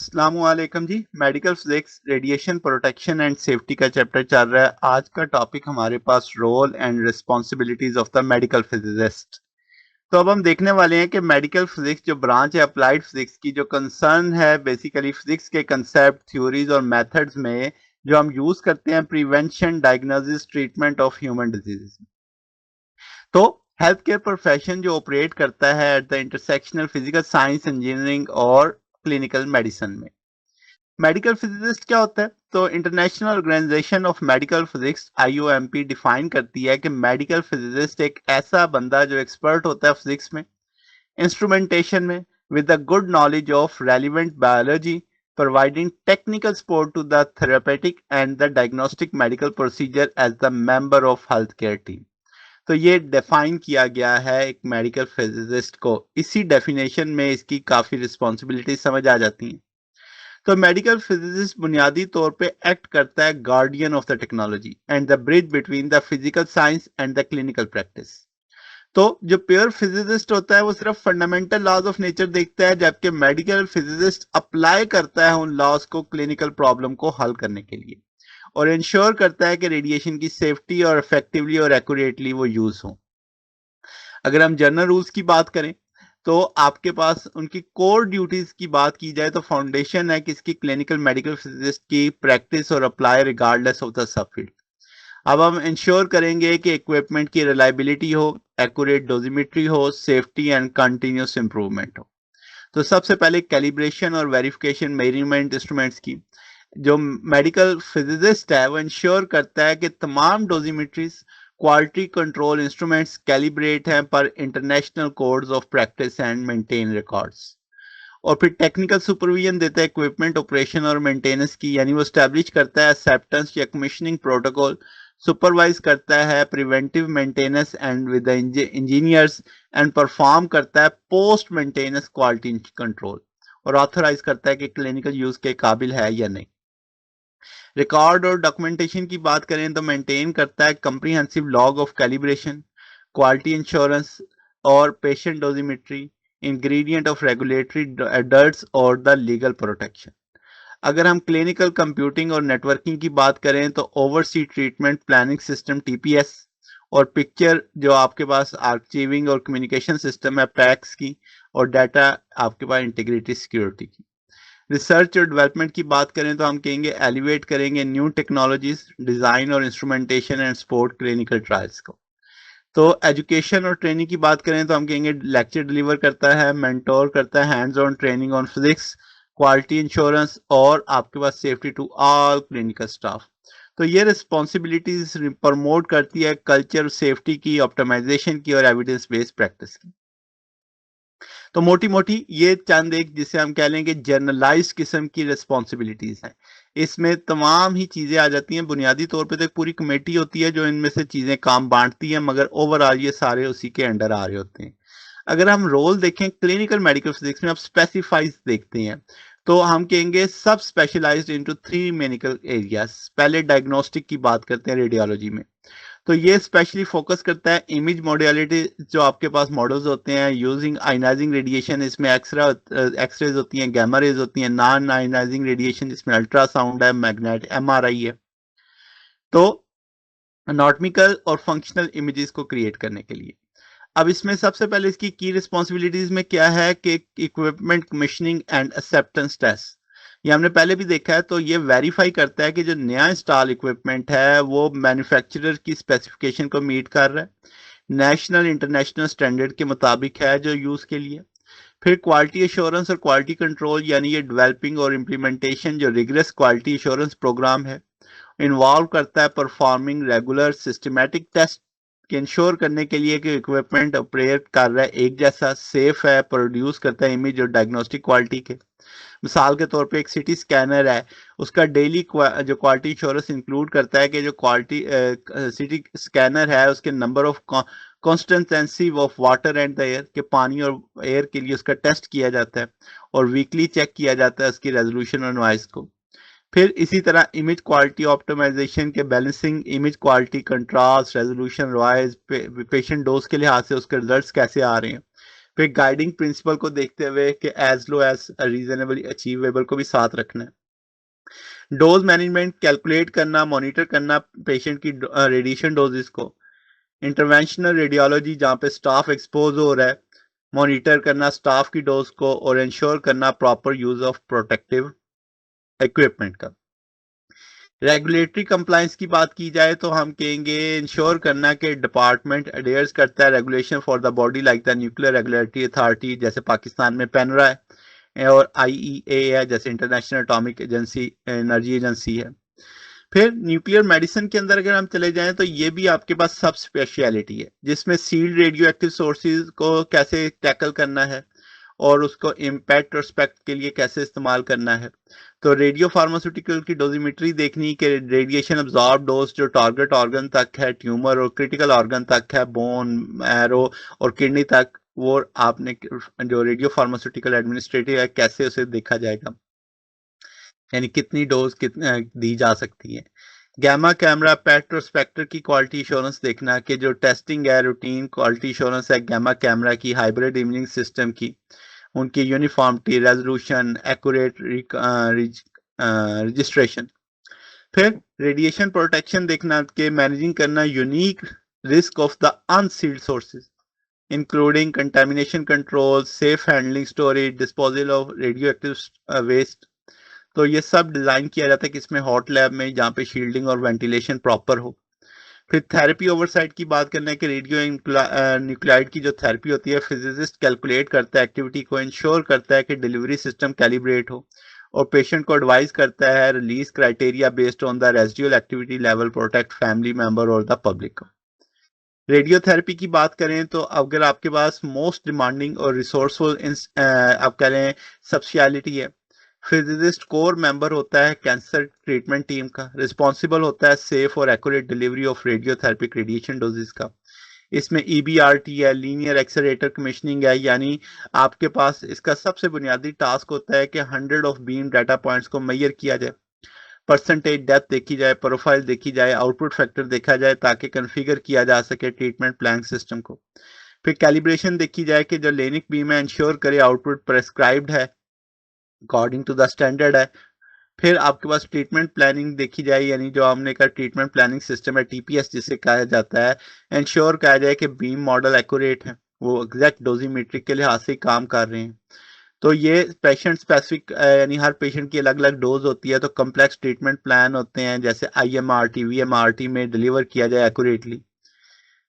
अस्सलामुअलैकुम जी। Medical physics, radiation protection and safety का चैप्टर चल रहा है। आज का टॉपिक हमारे पास role and responsibilities of the medical physicist. तो अब हम देखने वाले हैं कि मेडिकल फिजिक्स जो ब्रांच है अप्लाइड फिजिक्स की, जो कंसर्न है बेसिकली फिजिक्स के कंसेप्ट, थ्योरीज और मेथड्स में जो हम यूज करते हैं prevention, diagnosis, treatment of human diseases. तो हेल्थ केयर प्रोफेशन जो ऑपरेट करता है eight the intersectional physical science, engineering और क्लिनिकल मेडिसिन में। मेडिकल फिजिसिस्ट क्या होता है? तो international organization of medical physics IOMP define करती है कि मेडिकल फिजिसिस्ट एक ऐसा बंदा जो एक्सपर्ट होता है फिजिक्स में, इंस्ट्रूमेंटेशन में, with the good knowledge of relevant biology, providing technical support to the therapeutic and the diagnostic medical procedure as the member of health care team. तो ये डिफाइन किया गया है एक मेडिकल फिजिसिस्ट को। इसी डेफिनेशन में इसकी काफी रिस्पॉन्सिबिलिटी समझ आ जाती हैं। तो मेडिकल फिजिसिस्ट बुनियादी तौर पे एक्ट करता है guardian of the technology and the bridge between the physical science and the clinical practice. तो जो प्योर फिजिसिस्ट होता है वो सिर्फ फंडामेंटल लॉज ऑफ नेचर देखता है, जबकि मेडिकल फिजिसिस्ट अप्लाई करता है उन लॉज को क्लिनिकल प्रॉब्लम को हल करने के लिए और इंश्योर करता है कि रेडिएशन की सेफ्टी और इफेक्टिवली और एक्यूरेटली वो यूज हो। अगर हम जनरल रूल्स की बात करें तो आपके पास उनकी कोर ड्यूटीज की बात की जाए तो फाउंडेशन है किसकी? क्लिनिकल मेडिकल फिजिसिस्ट की प्रैक्टिस और apply regardless of the subfield. अब हम इंश्योर करेंगे कि इक्विपमेंट की रिलायबिलिटी हो, एक्यूरेट डोजिमेट्री हो, सेफ्टी एंड कंटिन्यूस इंप्रूवमेंट हो। तो सबसे पहले कैलिब्रेशन और वेरिफिकेशन मेजरमेंट इंस्ट्रूमेंट्स की जो मेडिकल फिजिसिस्ट है वो इंश्योर करता है कि तमाम डोजिमेट्रीज, क्वालिटी कंट्रोल इंस्ट्रूमेंट्स कैलिब्रेट हैं पर international codes of practice and maintain records. और फिर टेक्निकल सुपरविजन देता है इक्विपमेंट ऑपरेशन और मेंटेनेंस की, यानी वो स्टैब्लिश करता है एक्सेप्टेंस या कमीशनिंग प्रोटोकॉल, सुपरवाइज करता है preventive maintenance and with the engineers and perform करता है पोस्ट मेंटेनेंस क्वालिटी कंट्रोल और ऑथराइज करता है कि क्लिनिकल यूज के काबिल है या नहीं। रिकॉर्ड और डॉक्यूमेंटेशन की बात करें तो मेंटेन करता है comprehensive log of calibration, quality insurance और patient dosimetry, ingredient of regulatory adults और द लीगल प्रोटेक्शन। अगर हम क्लिनिकल कंप्यूटिंग और नेटवर्किंग की बात करें तो oversee treatment planning system TPS और पिक्चर जो आपके पास आर्काइविंग और कम्युनिकेशन सिस्टम है PACS की, और डाटा आपके पास इंटीग्रिटी सिक्योरिटी की। रिसर्च और डेवलपमेंट की बात करें तो हम कहेंगे एलिवेट करेंगे न्यू टेक्नोलॉजीज, डिजाइन और instrumentation and support clinical trials को। तो एजुकेशन और ट्रेनिंग की बात करें तो हम कहेंगे लेक्चर डिलीवर करता है, मेंटोर करता है, hands on training on physics, quality insurance और आपके पास safety to all clinical staff. तो ये रिस्पॉन्सिबिलिटीज प्रमोट करती है कल्चर सेफ्टी की, ऑप्टिमाइजेशन की और एविडेंस बेस्ड प्रैक्टिस की। तो मोटी मोटी ये चंद एक जिसे हम कह लेंगे जर्नलाइज किस्म की रिस्पॉन्सिबिलिटीज हैं। इसमें तमाम ही चीजें आ जाती हैं। बुनियादी तौर पे तो एक पूरी कमेटी होती है जो इनमें से चीजें काम बांटती है, मगर ओवरऑल ये सारे उसी के अंडर आ रहे होते हैं। अगर हम रोल देखें क्लिनिकल मेडिकल फिजिक्स में, आप स्पेसिफाइज देखते हैं तो हम कहेंगे सब स्पेशलाइज्ड इनटू 3 मेडिकल एरियाज। पहले डायग्नोस्टिक की बात करते हैं रेडियोलॉजी में, तो ये स्पेशली फोकस करता है इमेज मॉड्यूलिटी। जो आपके पास मॉडल्स होते हैं यूजिंग आयनाइजिंग रेडिएशन, इसमें एक्सरेज होती हैं, गैमा रेज होती हैं, नॉन आयनाइजिंग रेडिएशन जिसमें अल्ट्रासाउंड है, मैग्नेटिक MRI है। तो एनाटॉमिकल और फंक्शनल इमेजेस को क्रिएट करने के लिए अब इसमें सबसे पहले इसकी की रिस्पॉन्सिबिलिटीज में क्या है कि equipment commissioning and acceptance test, ये हमने पहले भी देखा है। तो ये वेरीफाई करता है कि जो नया इंस्टॉल इक्विपमेंट है वो मैन्युफैक्चरर की स्पेसिफिकेशन को मीट कर रहा है, नेशनल इंटरनेशनल स्टैंडर्ड के मुताबिक है जो यूज के लिए। फिर क्वालिटी एश्योरेंस और क्वालिटी कंट्रोल, यानी ये डेवलपिंग और इम्प्लीमेंटेशन जो रिगरस क्वालिटी एश्योरेंस प्रोग्राम है, इन्वॉल्व करता है परफॉर्मिंग रेगुलर सिस्टमैटिक टेस्ट के इंश्योर करने के लिए कि इक्विपमेंट ऑपरेट कर रहा है एक जैसा, सेफ है, प्रोड्यूस करता है इमेज और डायग्नोस्टिक क्वालिटी के। मिसाल के तौर पे एक सिटी स्कैनर है, उसका डेली जो क्वालिटी इंश्योरेंस इंक्लूड करता है कि जो क्वालिटी सिटी स्कैनर है उसके number of constituency of water and the air, के पानी और एयर के लिए उसका टेस्ट किया जाता है और वीकली चेक किया जाता है उसकी रेजोल्यूशन और नॉइस को। फिर इसी तरह इमेज क्वालिटी ऑप्टिमाइजेशन के balancing, image quality, contrast, resolution, noise, patient dose के लिहाज से उसके रिजल्ट्स कैसे आ रहे हैं। फिर गाइडिंग प्रिंसिपल को देखते हुए कि as low as reasonably achievable को भी साथ रखना है। डोज मैनेजमेंट कैलकुलेट करना, मॉनिटर करना पेशेंट की रेडिएशन डोजेस को। इंटरवेंशनल रेडियोलॉजी जहाँ पे स्टाफ एक्सपोज हो रहा है, मॉनिटर करना स्टाफ की डोज को और इंश्योर करना proper use of protective equipment का। रेगुलेटरी कंप्लायंस की बात की जाए तो हम कहेंगे इंश्योर करना कि डिपार्टमेंट अडेयर्स करता है regulation for the body like the nuclear regulatory authority, जैसे पाकिस्तान में पेनरा है और आईईए है जैसे international atomic agency energy agency है। फिर न्यूक्लियर मेडिसिन के अंदर अगर हम चले जाएं तो ये भी आपके पास सब स्पेशलिटी है, जिसमें सील्ड रेडियो एक्टिव सोर्सेज को कैसे टैकल करना है और उसको इम्पैक्ट और स्पेक्ट के लिए कैसे इस्तेमाल करना है। तो रेडियो फार्मास्यूटिकल की डोजीमेट्री देखनी कि रेडिएशन अब्जॉर्ब डोज जो टारगेट ऑर्गन तक है, ट्यूमर और क्रिटिकल ऑर्गन तक है, बोन मैरो और किडनी तक, वो आपने जो रेडियो फार्मास्यूटिकल एडमिनिस्ट्रेटिव है कैसे उसे देखा जाएगा, यानी कितनी डोज दी जा सकती है। गैमा कैमरा पेट और स्पेक्टर की क्वालिटी इंश्योरेंस देखना कि जो टेस्टिंग है रूटीन क्वालिटी इंश्योरेंस है गैमा कैमरा की, हाइब्रिड इमेजिंग सिस्टम की, उनकी यूनिफॉर्मिटी, रेजोल्यूशन, एक्यूरेट रजिस्ट्रेशन। फिर रेडिएशन प्रोटेक्शन देखना के मैनेजिंग करना unique risk of the unsealed sources including contamination control, safe handling, storage, disposal of radio active waste. तो ये सब डिजाइन किया जाता है कि इसमें हॉट लैब में जहाँ पे शील्डिंग और वेंटिलेशन प्रॉपर हो। फिर थेरेपी ओवरसाइट की बात करना है कि रेडियो न्यूक्लाइड की जो थेरेपी होती है फिजिसिस्ट कैलकुलेट करता है एक्टिविटी को, इंश्योर करता है कि डिलीवरी सिस्टम कैलिब्रेट हो और पेशेंट को एडवाइस करता है release criteria based on the residual activity level, protect family member और द पब्लिक। रेडियोथेरेपी की बात करें तो अगर आपके पास मोस्ट डिमांडिंग और रिसोर्सफुल आप कह रहे हैं स्पेशलिटी है, फिजिसिस्ट कोर मेंबर होता है कैंसर ट्रीटमेंट टीम का, रिस्पॉन्सिबल होता है सेफ और accurate delivery of radiotherapeutic radiation doses का। इसमें ईबीआरटी है, लीनियर एक्सेलरेटर कमीशनिंग है, यानी आपके पास इसका सबसे बुनियादी टास्क होता है कि 100 ऑफ बीम डाटा पॉइंट्स को मेजर किया जाए, परसेंटेज डेप्थ देखी जाए, प्रोफाइल देखी जाए, आउटपुट फैक्टर देखा जाए ताकि कन्फिगर किया जा सके ट्रीटमेंट प्लान सिस्टम को। फिर कैलिब्रेशन देखी जाए कि जो लेनिक बीम है इंश्योर करे आउटपुट प्रेस्क्राइब्ड है, अकॉर्डिंग टू द स्टैंडर्ड है। फिर आपके पास ट्रीटमेंट प्लानिंग देखी जाए, यानी जो हमने कहा ट्रीटमेंट प्लानिंग सिस्टम है टीपीएस जिसे कहा जाता है, इंश्योर कहा जाए कि बीम मॉडल एक्यूरेट है, वो एग्जैक्ट डोजीमेट्रिक के लिहाज से काम कर रहे हैं। तो ये पेशेंट स्पेसिफिक यानी हर पेशेंट की अलग अलग डोज होती है, तो कम्प्लेक्स ट्रीटमेंट प्लान होते हैं जैसे आईएमआरटी वीएमआरटी में डिलीवर किया जाए एक्यूरेटली।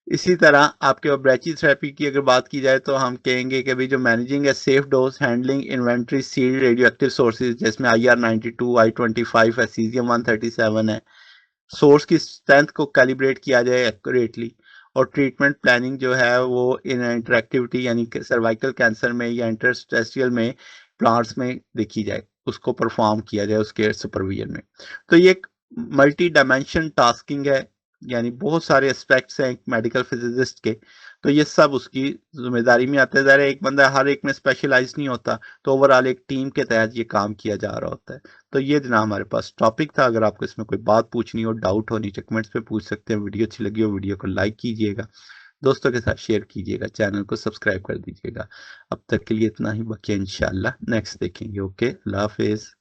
इसी तरह आपके ब्रैची थेरेपी की अगर बात की जाए तो हम कहेंगे कि भाई जो मैनेजिंग है safe dose handling inventory sealed radio active sources जिसमें IR-92 I-25 है, सीजियम-137 है, सोर्स की स्ट्रेंथ को कैलिब्रेट किया जाए एक्यूरेटली और ट्रीटमेंट प्लानिंग जो है वो इन इंटरेक्टिविटी यानी सर्वाइकल कैंसर में या इंटरस्टेशियल में प्लांट्स में देखी जाए, उसको परफॉर्म किया जाए उसके सुपरविजन में। तो ये एक मल्टी डायमेंशन टास्किंग है, यानी बहुत सारे एस्पेक्ट्स हैं मेडिकल फिजिसिस्ट के, तो ये सब उसकी जिम्मेदारी में आते जा रहे हैं। एक बंदा हर एक में स्पेशलाइज नहीं होता, तो ओवरऑल एक टीम के तहत ये काम किया जा रहा होता है। तो ये जना हमारे पास टॉपिक था। अगर आपको इसमें कोई बात पूछनी हो, डाउट हो, नीचे कमेंट्स पे पूछ सकते हैं। वीडियो अच्छी लगी हो वीडियो को लाइक कीजिएगा, दोस्तों के साथ शेयर कीजिएगा, चैनल को सब्सक्राइब कर दीजिएगा। अब तक के लिए इतना ही, बाकी इंशाल्लाह नेक्स्ट देखेंगे। ओके, अल्लाह हाफिज।